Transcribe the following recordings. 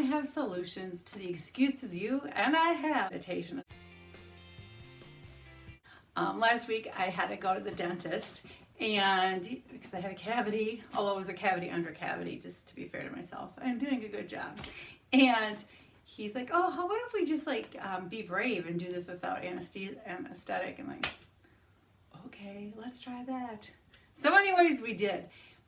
to have solutions to the excuses you and I have. Meditation. Last week I had to go to the dentist, and because I had a cavity, although it was a cavity under cavity, just to be fair to myself, I'm doing a good job. And he's like, oh, how about if we just be brave and do this without anesthetic? I'm like, okay, let's try that. So anyways, we did.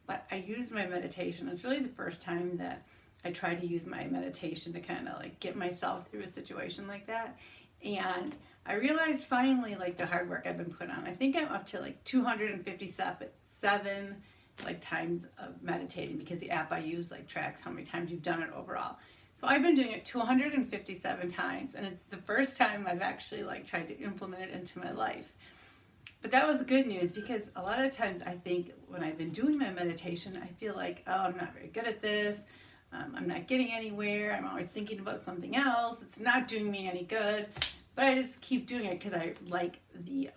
But I used my meditation. It's really the first time that I tried to use my meditation to kind of get myself through a situation like that. And I realized finally the hard work I've been putting on. I think I'm up to 257 times of meditating, because the app I use tracks how many times you've done it overall. So I've been doing it 257 times, and it's the first time I've actually tried to implement it into my life. But that was good news, because a lot of times I think when I've been doing my meditation, I feel like, oh, I'm not very good at this. I'm not getting anywhere. I'm always thinking about something else. It's not doing me any good. But I just keep doing it because I like the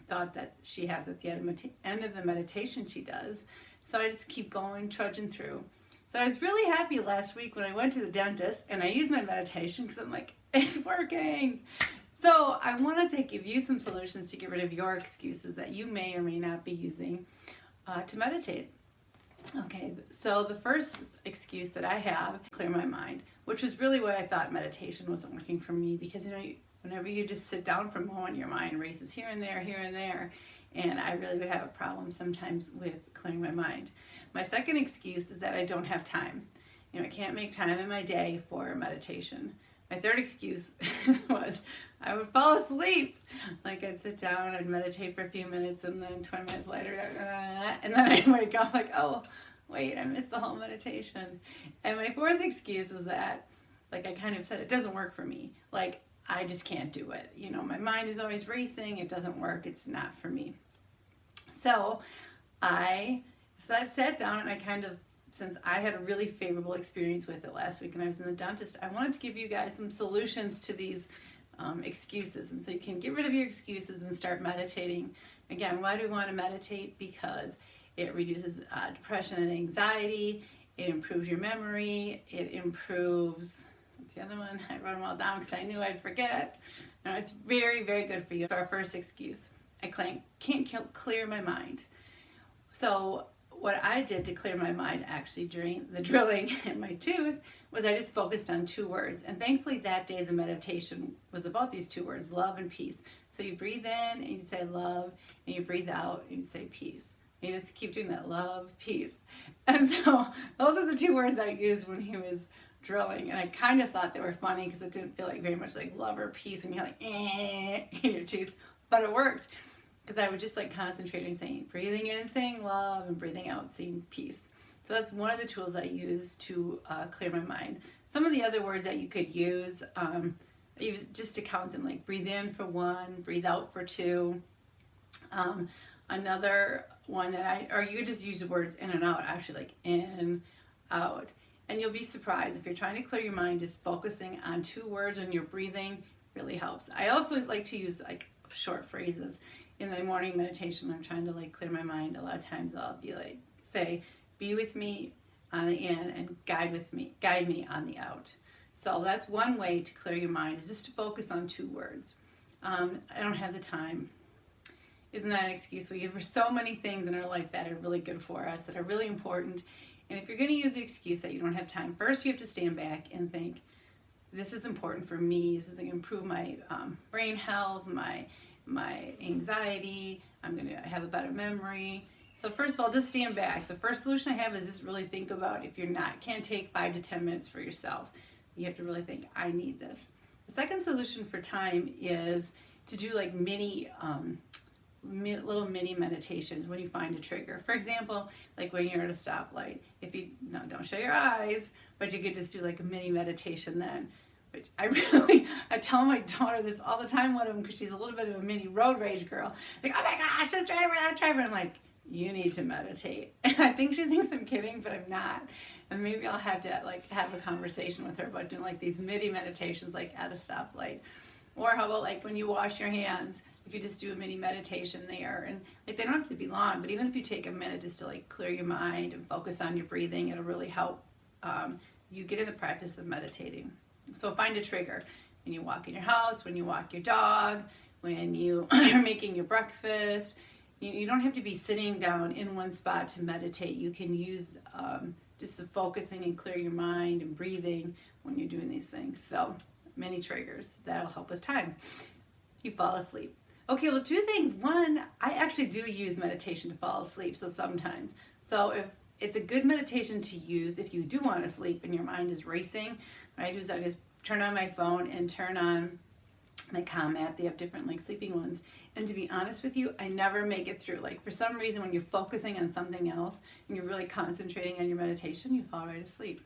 thought that she has at the end of the meditation she does. So I just keep going, trudging through. So I was really happy last week when I went to the dentist and I used my meditation, because I'm like, it's working. So I wanted to give you some solutions to get rid of your excuses that you may or may not be using to meditate. Okay, so the first excuse that I have, clear my mind, which was really why I thought meditation wasn't working for me, because whenever you just sit down for a moment, your mind races here and there, and I really would have a problem sometimes with clearing my mind. My second excuse is that I don't have time. I can't make time in my day for meditation. My third excuse was I would fall asleep. I'd sit down, I'd meditate for a few minutes, and then 20 minutes later, and then I'd wake up oh, wait, I missed the whole meditation. And my fourth excuse was that, I kind of said, it doesn't work for me. I just can't do it. My mind is always racing. It doesn't work. It's not for me. So I sat down, and since I had a really favorable experience with it last week and I was in the dentist, I wanted to give you guys some solutions to these excuses. And so you can get rid of your excuses and start meditating. Again, why do we want to meditate? Because it reduces depression and anxiety. It improves your memory. It improves, what's the other one? I wrote them all down because I knew I'd forget. No, it's very, very good for you. So our first excuse, I can't clear my mind. So what I did to clear my mind actually during the drilling in my tooth was I just focused on 2 words. And thankfully that day the meditation was about these 2 words, love and peace. So you breathe in and you say love, and you breathe out and you say peace. And you just keep doing that, love, peace. And so those are the 2 words I used when he was drilling. And I kind of thought they were funny because it didn't feel very much like love or peace, and you're in your tooth, but it worked. Because I would just concentrating, saying, breathing in and saying love, and breathing out saying peace. So that's one of the tools I use to clear my mind. Some of the other words that you could use just to count them, breathe in for 1, breathe out for 2. Another one or you just use the words in and out, actually, in, out. And you'll be surprised if you're trying to clear your mind, just focusing on 2 words when you're breathing really helps. I also like to use short phrases. In the morning meditation, I'm trying to clear my mind. A lot of times I'll be say, be with me on the in and guide me on the out. So that's one way to clear your mind, is just to focus on 2 words. I don't have the time. Isn't that an excuse? We have so many things in our life that are really good for us, that are really important. And if you're going to use the excuse that you don't have time, first you have to stand back and think, this is important for me. This is going to improve my brain health, my anxiety. I'm going to have a better memory. So first of all, just stand back. The first solution I have is just really think about, if you're can't take 5 to 10 minutes for yourself, you have to really think, I need this. The second solution for time is to do little mini meditations when you find a trigger. For example, when you're at a stoplight, don't show your eyes, but you could just do a mini meditation then. Which I tell my daughter this all the time with him, because she's a little bit of a mini road rage girl. Oh my gosh, this driver, that driver. I'm like, you need to meditate. And I think she thinks I'm kidding, but I'm not. And maybe I'll have to have a conversation with her about doing these mini meditations at a stoplight. Or how about when you wash your hands, if you just do a mini meditation there, and they don't have to be long, but even if you take a minute just to clear your mind and focus on your breathing, it'll really help you get in the practice of meditating. So find a trigger. When you walk in your house, when you walk your dog, when you are making your breakfast. You don't have to be sitting down in one spot to meditate. You can use just the focusing and clear your mind and breathing when you're doing these things. So many triggers. That'll help with time. You fall asleep. Okay, well, two things. One, I actually do use meditation to fall asleep, so sometimes. So if it's a good meditation to use if you do want to sleep and your mind is racing, what I do is I just turn on my phone and turn on my Calm app. They have different like sleeping ones. And to be honest with you, I never make it through. Like for some reason, when you're focusing on something else and you're really concentrating on your meditation, you fall right asleep.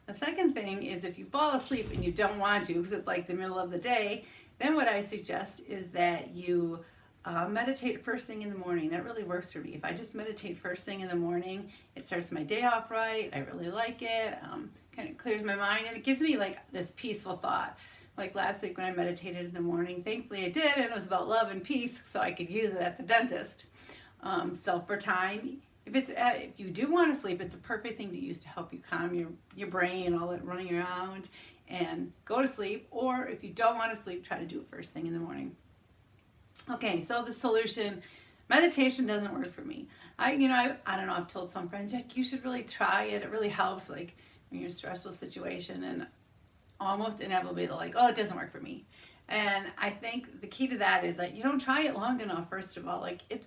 The second thing is if you fall asleep and you don't want to because it's like the middle of the day, then what I suggest is that you meditate first thing in the morning. That really works for me. If I just meditate first thing in the morning, it starts my day off right. I really like it. Kind of clears my mind and it gives me like this peaceful thought. Like last week when I meditated in the morning, thankfully I did, and it was about love and peace, so I could use it at the dentist. So for time, if you do want to sleep, it's a perfect thing to use to help you calm your brain, all that running around, and go to sleep. Or if you don't want to sleep, try to do it first thing in the morning. Okay, so the solution, meditation doesn't work for me. I don't know, I've told some friends, Jack, you should really try it. It really helps, like when you're in a stressful situation, and almost inevitably they're like, oh, it doesn't work for me. And I think the key to that is that you don't try it long enough, first of all. Like it's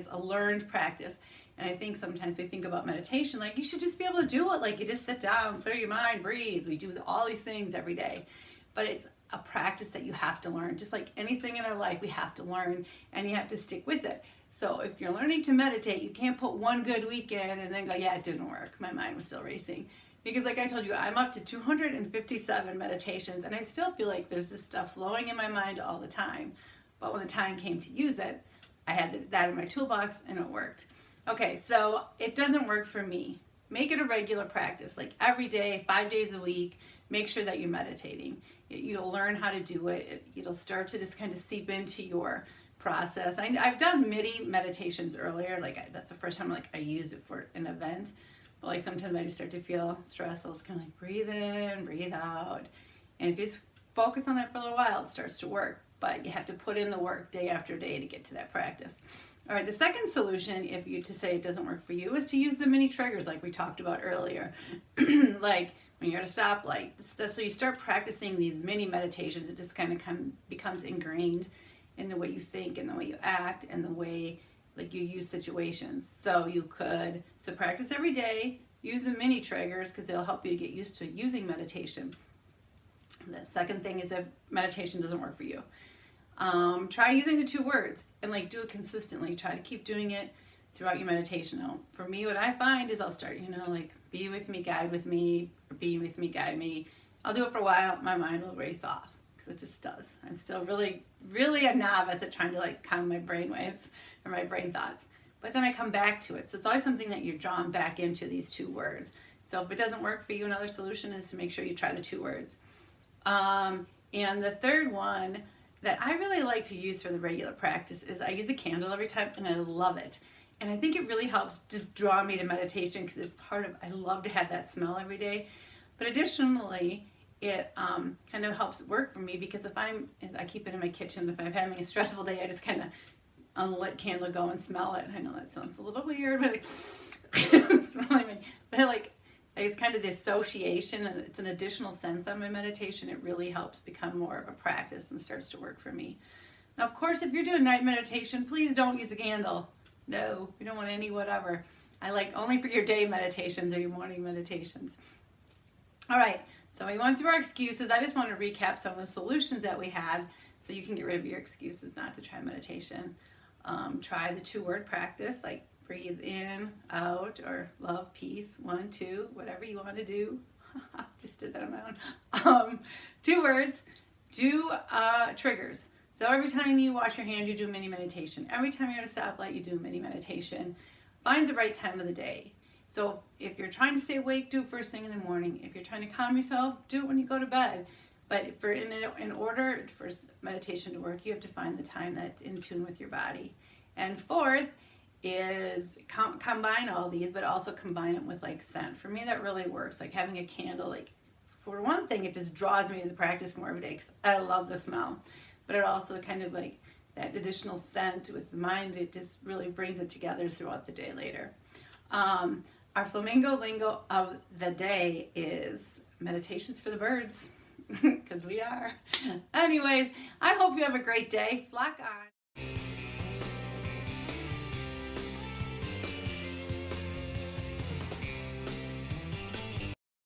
a learned practice. And I think sometimes we think about meditation, like you should just be able to do it. Like you just sit down, clear your mind, breathe. We do all these things every day. But it's a practice that you have to learn. Just like anything in our life, we have to learn and you have to stick with it. So if you're learning to meditate, you can't put one good weekend and then go, yeah, it didn't work. My mind was still racing. Because like I told you, I'm up to 257 meditations and I still feel like there's just stuff flowing in my mind all the time. But when the time came to use it, I had that in my toolbox and it worked. Okay, so it doesn't work for me. Make it a regular practice, like every day, 5 days a week. Make sure that you're meditating. You'll learn how to do it. It'll start to just kind of seep into your process. I've done midi meditations earlier. That's the first time I used it for an event. But like sometimes I just start to feel stressed. I'll just kind of like breathe in, breathe out. And if you just focus on that for a little while, it starts to work. But you have to put in the work day after day to get to that practice. All right, the second solution, if you to say it doesn't work for you, is to use the mini triggers like we talked about earlier. Like when you're at a stoplight. So you start practicing these mini meditations. It just kind of becomes ingrained in the way you think and the way you act and the way like you use situations. So you could practice every day, use the mini triggers because they'll help you to get used to using meditation. The second thing is if meditation doesn't work for you, try using the 2 words and like do it consistently. Try to keep doing it throughout your meditation. Now, for me, what I find is I'll start, like be with me, guide with me, or be with me, guide me. I'll do it for a while. My mind will race off because it just does. I'm still really, really a novice at trying to like calm my brain waves or my brain thoughts. But then I come back to it. So it's always something that you're drawn back into, these 2 words. So if it doesn't work for you, another solution is to make sure you try the 2 words. And the third one that I really like to use for the regular practice is I use a candle every time and I love it. And I think it really helps just draw me to meditation because it's I love to have that smell every day. But additionally, it kind of helps work for me because I keep it in my kitchen. If I'm having a stressful day, I just kind of unlit candle, go and smell it. I know that sounds a little weird, but smelling me. But it's kind of the association, and it's an additional sense on my meditation. It really helps become more of a practice and starts to work for me. Now, of course, if you're doing night meditation, please don't use a candle. No, we don't want any whatever. I like only for your day meditations or your morning meditations. All right, so we went through our excuses. I just want to recap some of the solutions that we had so you can get rid of your excuses not to try meditation. Try the 2-word practice, like breathe in, out, or love, peace, 1, 2, whatever you want to do. Just did that on my own. 2 words, do triggers. So every time you wash your hands, you do a mini meditation. Every time you're at a stoplight, you do a mini meditation. Find the right time of the day. So if you're trying to stay awake, do it first thing in the morning. If you're trying to calm yourself, do it when you go to bed. But in order for meditation to work, you have to find the time that's in tune with your body. And fourth, is combine all these, but also combine them with like scent. For me, that really works. Like having a candle, like for one thing, it just draws me to the practice more every day because I love the smell. But it also kind of like that additional scent with the mind, it just really brings it together throughout the day later. Our flamingo lingo of the day is meditations for the birds, because we are. Anyways, I hope you have a great day. Flock on.